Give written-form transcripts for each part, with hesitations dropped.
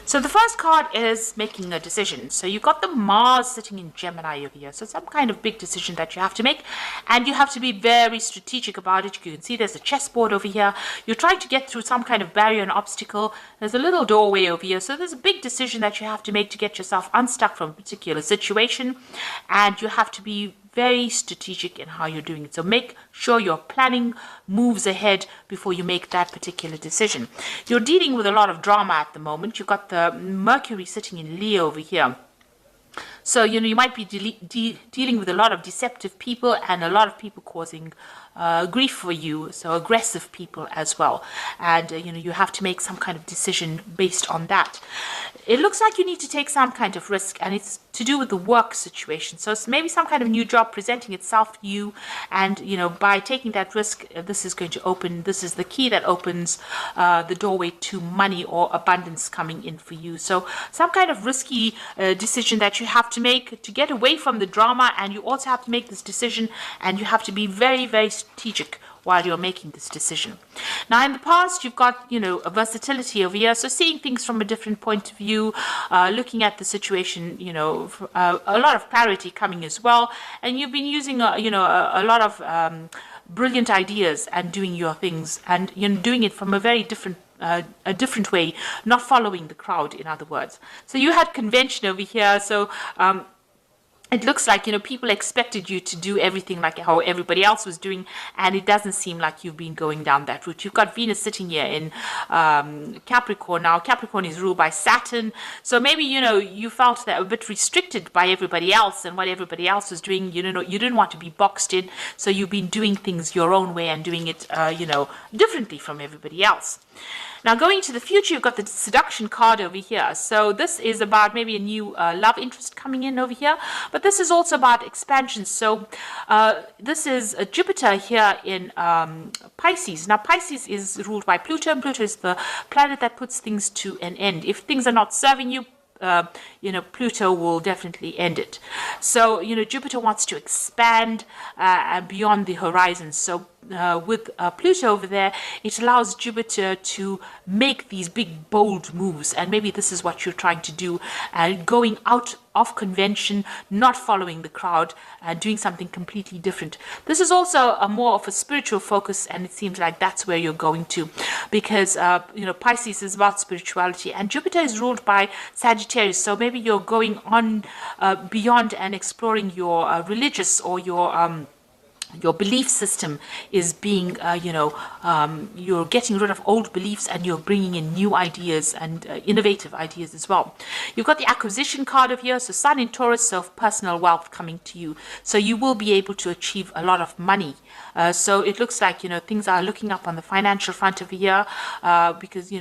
So the first card is making a decision. So you've got the Mars sitting in Gemini over here. So some kind of big decision that you have to make, and you have to be very strategic about it. You can see there's a chessboard over here. You're trying to get through some kind of barrier and obstacle. There's a little doorway over here. So there's a big decision that you have to make to get yourself unstuck from a particular situation, and you have to be very strategic in how you're doing it. So make sure you're planning moves ahead before you make that particular decision. You're dealing with a lot of drama at the moment. You've got the Mercury sitting in Leo over here. So, you might be dealing with a lot of deceptive people and a lot of people causing grief for you. So aggressive people as well. And, you have to make some kind of decision based on that. It looks like you need to take some kind of risk, and it's to do with the work situation. So it's maybe some kind of new job presenting itself to you. And, by taking that risk, this is the key that opens the doorway to money or abundance coming in for you. So some kind of risky decision that you have to make to get away from the drama, and you also have to make this decision, and you have to be very strategic while you're making this decision. Now, in the past, you've got, a versatility over here. So seeing things from a different point of view, looking at the situation, a lot of clarity coming as well. And you've been using, a lot of brilliant ideas and doing your things, and doing it from a very different way, not following the crowd, in other words. So you had convention over here. So it looks like, people expected you to do everything like how everybody else was doing, and it doesn't seem like you've been going down that route. You've got Venus sitting here in Capricorn. Now, Capricorn is ruled by Saturn, so maybe, you felt that a bit restricted by everybody else and what everybody else was doing. You didn't want to be boxed in, so you've been doing things your own way and doing it, differently from everybody else. Now, going to the future, you've got the seduction card over here. So this is about maybe a new love interest coming in over here. But this is also about expansion. So this is Jupiter here in Pisces. Now, Pisces is ruled by Pluto. And Pluto is the planet that puts things to an end. If things are not serving you, Pluto will definitely end it. So, Jupiter wants to expand beyond the horizon. So with Pluto over there, it allows Jupiter to make these big, bold moves. And maybe this is what you're trying to do, going out of convention, not following the crowd, doing something completely different. This is also more of a spiritual focus, and it seems like that's where you're going to, because Pisces is about spirituality, and Jupiter is ruled by Sagittarius. So maybe you're going on beyond and exploring your religious or your belief system is being, you're getting rid of old beliefs and you're bringing in new ideas and innovative ideas as well. You've got the acquisition card over here. So Sun in Taurus, so personal wealth coming to you. So you will be able to achieve a lot of money. So it looks like, things are looking up on the financial front over here because,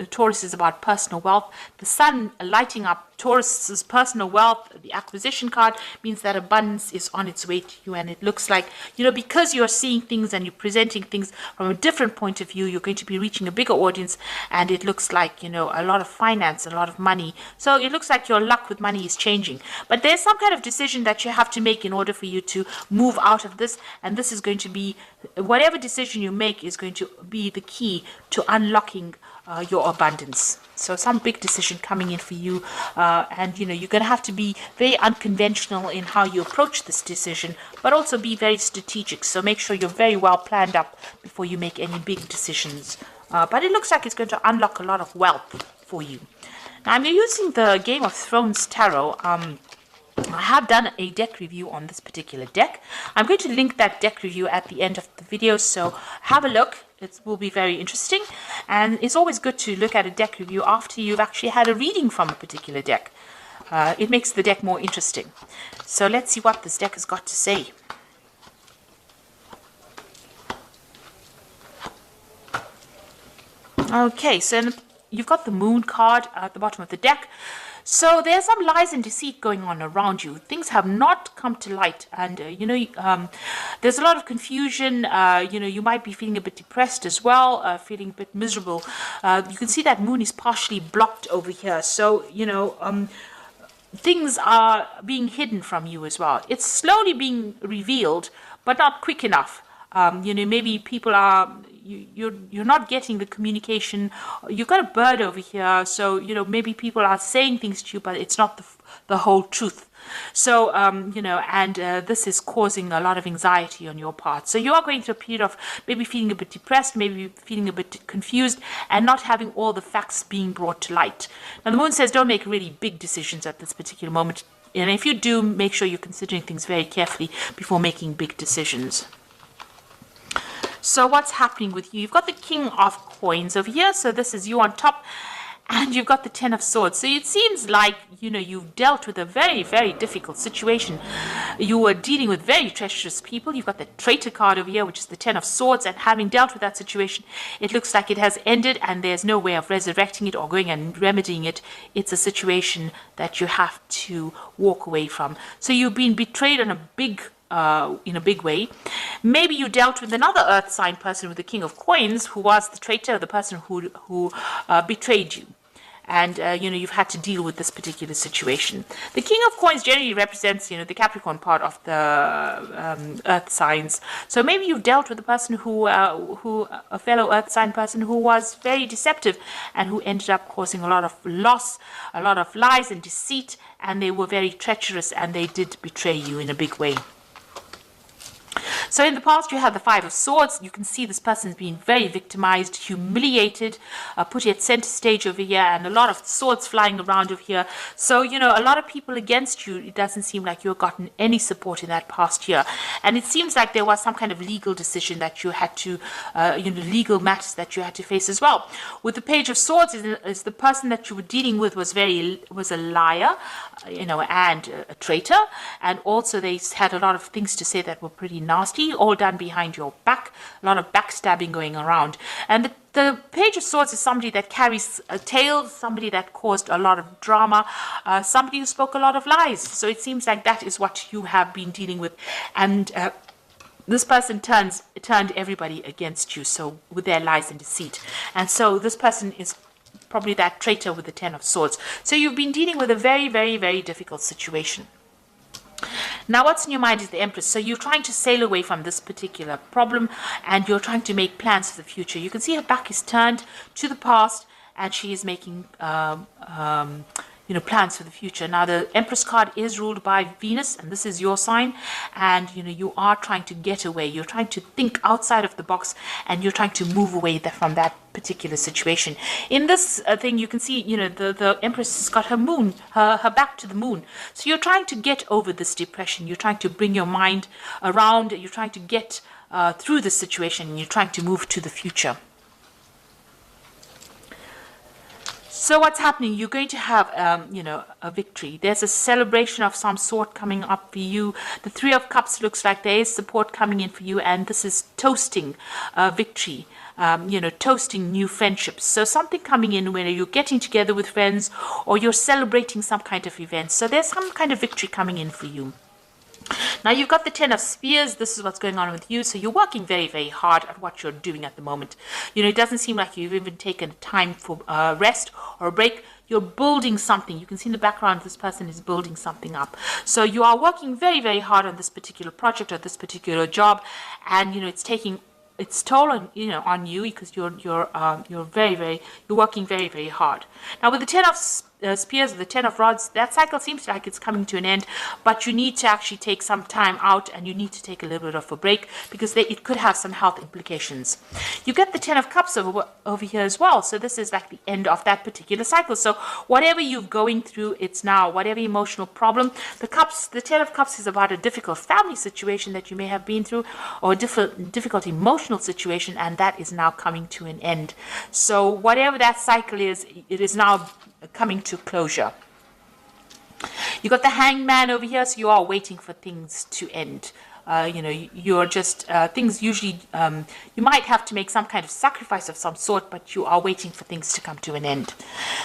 Taurus is about personal wealth. The Sun lighting up Taurus's personal wealth. The acquisition card means that abundance is on its way to you, and it looks like, because you're seeing things and you're presenting things from a different point of view, you're going to be reaching a bigger audience, and it looks like, a lot of finance, a lot of money. So it looks like your luck with money is changing, but there's some kind of decision that you have to make in order for you to move out of this, and this is going to be, whatever decision you make is going to be the key to unlocking your abundance. So some big decision coming in for you, and you're going to have to be very unconventional in how you approach this decision, but also be very strategic. So make sure you're very well planned up before you make any big decisions. But it looks like it's going to unlock a lot of wealth for you. Now, I'm using the Game of Thrones Tarot. I have done a deck review on this particular deck. I'm going to link that deck review at the end of the video, so have a look. It will be very interesting, and it's always good to look at a deck review after you've actually had a reading from a particular deck. It makes the deck more interesting. So let's see what this deck has got to say. Okay, so you've got the Moon card at the bottom of the deck. So there's some lies and deceit going on around you. Things have not come to light, and there's a lot of confusion. You might be feeling a bit depressed as well, feeling a bit miserable. You can see that Moon is partially blocked over here. So things are being hidden from you as well. It's slowly being revealed, but not quick enough. Maybe people are, you're not getting the communication. You've got a bird over here, so maybe people are saying things to you, but it's not the whole truth. So, and this is causing a lot of anxiety on your part. So you are going through a period of maybe feeling a bit depressed, maybe feeling a bit confused, and not having all the facts being brought to light. Now, the moon says don't make really big decisions at this particular moment. And if you do, make sure you're considering things very carefully before making big decisions. So what's happening with you? You've got the King of Coins over here. So this is you on top. And you've got the Ten of Swords. So it seems like, you've dealt with a very, very difficult situation. You were dealing with very treacherous people. You've got the Traitor card over here, which is the Ten of Swords. And having dealt with that situation, it looks like it has ended and there's no way of resurrecting it or going and remedying it. It's a situation that you have to walk away from. So you've been betrayed on a big in a big way. Maybe you dealt with another earth sign person with the King of Coins, who was the traitor, the person who betrayed you. And, you've had to deal with this particular situation. The King of Coins generally represents, the Capricorn part of the earth signs. So maybe you've dealt with a person who a fellow earth sign person who was very deceptive and who ended up causing a lot of loss, a lot of lies and deceit, and they were very treacherous and they did betray you in a big way. So in the past, you had the Five of Swords. You can see this person's been very victimized, humiliated, put at center stage over here, and a lot of swords flying around over here. So, a lot of people against you. It doesn't seem like you've gotten any support in that past year. And it seems like there was some kind of legal decision that you had to, legal matters that you had to face as well. With the Page of Swords, is the person that you were dealing with was a liar, and a traitor. And also they had a lot of things to say that were pretty nasty, all done behind your back, a lot of backstabbing going around. And the Page of Swords is somebody that carries a tale, somebody that caused a lot of drama, somebody who spoke a lot of lies. So it seems like that is what you have been dealing with. And this person turned everybody against you, so with their lies and deceit. And so this person is probably that traitor with the Ten of Swords. So you've been dealing with a very, very, very difficult situation. Now, what's in your mind is the Empress. So you're trying to sail away from this particular problem and you're trying to make plans for the future. You can see her back is turned to the past and she is making plans for the future. Now, the Empress card is ruled by Venus, and this is your sign. And, you are trying to get away. You're trying to think outside of the box, and you're trying to move away from that particular situation. In this thing, you can see, the Empress has got her moon, her back to the moon. So you're trying to get over this depression. You're trying to bring your mind around. You're trying to get through this situation, and you're trying to move to the future. So what's happening? You're going to have, a victory. There's a celebration of some sort coming up for you. The Three of Cups looks like there is support coming in for you, and this is toasting victory. Toasting new friendships. So something coming in where you're getting together with friends or you're celebrating some kind of event. So there's some kind of victory coming in for you. Now, you've got the Ten of Spears. This is what's going on with you. So you're working very, very hard at what you're doing at the moment. It doesn't seem like you've even taken time for rest or a break. You're building something. You can see in the background, this person is building something up. So you are working very, very hard on this particular project or this particular job. And, it's taking its toll on you because you're working very, very hard. Now, with the Ten of Spears or the Ten of Rods, that cycle seems like it's coming to an end, but you need to actually take some time out and you need to take a little bit of a break because it could have some health implications. You get the Ten of Cups over here as well, so this is like the end of that particular cycle. So whatever you're going through, it's now, whatever emotional problem, the Ten of Cups is about a difficult family situation that you may have been through or a difficult emotional situation, and that is now coming to an end. So whatever that cycle is, it is now coming to closure. You got the Hangman over here, so you are waiting for things to end. You're just things usually you might have to make some kind of sacrifice of some sort, but you are waiting for things to come to an end.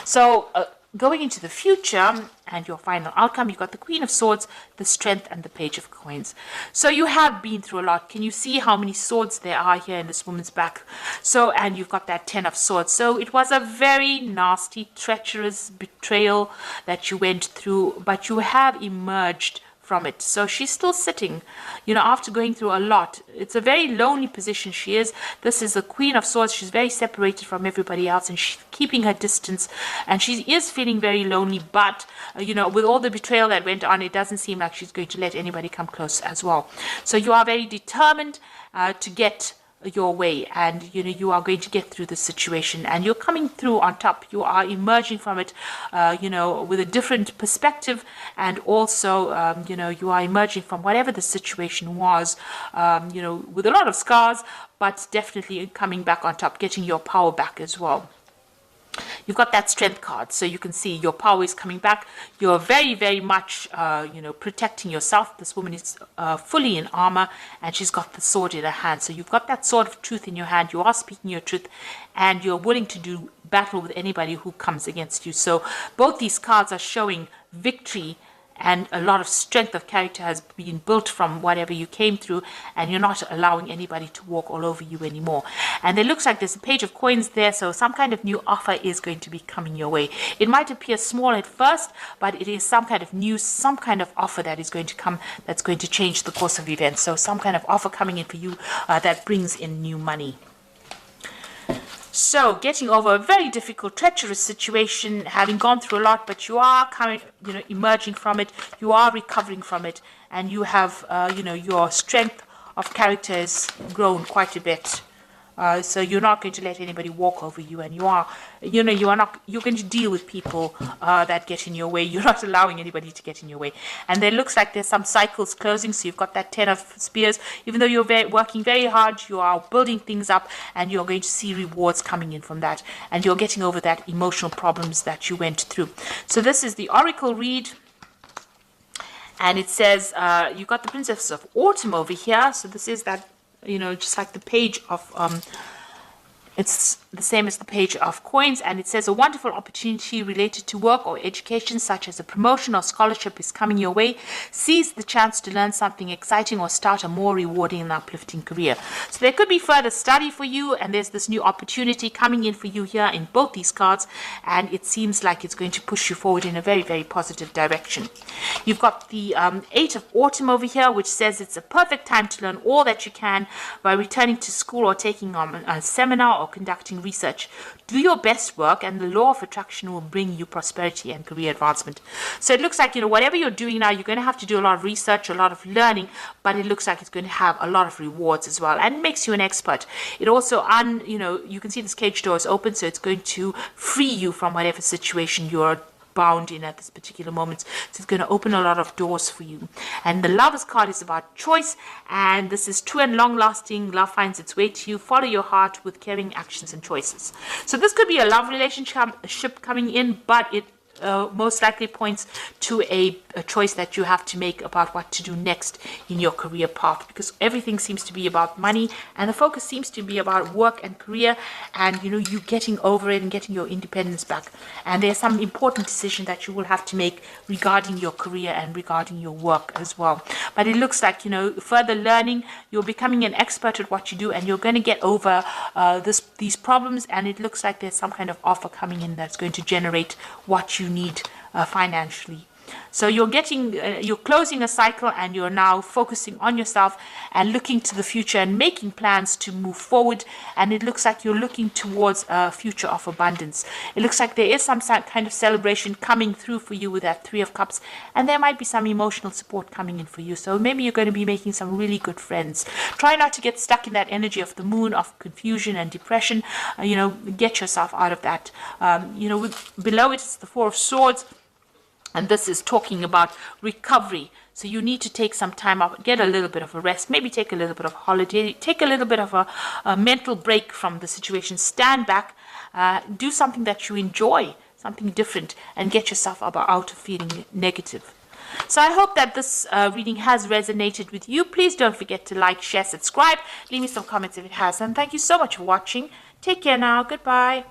So going into the future and your final outcome, you've got the Queen of Swords, the Strength, and the Page of Coins. So you have been through a lot. Can you see how many swords there are here in this woman's back? So, and you've got that Ten of Swords. So it was a very nasty, treacherous betrayal that you went through, but you have emerged from it. So she's still sitting, after going through a lot. It's a very lonely position she is. This is the Queen of Swords. She's very separated from everybody else, and she's keeping her distance, and she is feeling very lonely. But, with all the betrayal that went on, it doesn't seem like she's going to let anybody come close as well. So you are very determined to get your way, and you are going to get through the situation, and you're coming through on top. You are emerging from it with a different perspective, and also you are emerging from whatever the situation was with a lot of scars, but definitely coming back on top, getting your power back as well. You've got that strength card, so you can see your power is coming back. You're very, very much, protecting yourself. This woman is fully in armor, and she's got the sword in her hand. So you've got that sword of truth in your hand. You are speaking your truth, and you're willing to do battle with anybody who comes against you. So both these cards are showing victory, and a lot of strength of character has been built from whatever you came through, and you're not allowing anybody to walk all over you anymore. And it looks like there's a page of coins there, so some kind of new offer is going to be coming your way. It might appear small at first, but it is some kind of news, some kind of offer that is going to come, that's going to change the course of events. So some kind of offer coming in for you that brings in new money. So getting over a very difficult, treacherous situation, having gone through a lot, but you are emerging from it, you are recovering from it, and you have, your strength of character has grown quite a bit. So you're not going to let anybody walk over you, and you're going to deal with people that get in your way. You're not allowing anybody to get in your way. And there looks like there's some cycles closing, so you've got that 10 of spears. Even though you're working very hard, you are building things up, and you're going to see rewards coming in from that. And you're getting over that emotional problems that you went through. So this is the Oracle read. And it says, you've got the Princess of Autumn over here. So this is that, just like the page of, it's the same as the page of coins, and it says a wonderful opportunity related to work or education, such as a promotion or scholarship, is coming your way. Seize the chance to learn something exciting or start a more rewarding and uplifting career. So there could be further study for you, and there's this new opportunity coming in for you here in both these cards, and it seems like it's going to push you forward in a very, very positive direction. You've got the 8 of Autumn over here, which says it's a perfect time to learn all that you can by returning to school or taking on a seminar or conducting research. Do your best work, and the law of attraction will bring you prosperity and career advancement. So it looks like, whatever you're doing now, you're going to have to do a lot of research, a lot of learning, but it looks like it's going to have a lot of rewards as well, and makes you an expert. It also, you can see this cage door is open, so it's going to free you from whatever situation you're bound in at this particular moment. So it's going to open a lot of doors for you. And the Lovers card is about choice, and this is true and long lasting. Love finds its way to you. Follow your heart with caring actions and choices. So this could be a love relationship coming in, but it most likely points to a choice that you have to make about what to do next in your career path, because everything seems to be about money, and the focus seems to be about work and career, and you getting over it and getting your independence back. And there's some important decision that you will have to make regarding your career and regarding your work as well. But it looks like further learning, you're becoming an expert at what you do, and you're going to get over these problems, and it looks like there's some kind of offer coming in that's going to generate what you need financially. So you're closing a cycle, and you're now focusing on yourself and looking to the future and making plans to move forward. And it looks like you're looking towards a future of abundance. It looks like there is some kind of celebration coming through for you with that 3 of Cups, and there might be some emotional support coming in for you. So maybe you're going to be making some really good friends. Try not to get stuck in that energy of the moon, of confusion and depression. Get yourself out of that. Below it is the 4 of Swords. And this is talking about recovery. So you need to take some time off, get a little bit of a rest, maybe take a little bit of a holiday, take a little bit of a mental break from the situation, stand back, do something that you enjoy, something different, and get yourself out of feeling negative. So I hope that this reading has resonated with you. Please don't forget to like, share, subscribe, leave me some comments if it has. And thank you so much for watching. Take care now. Goodbye.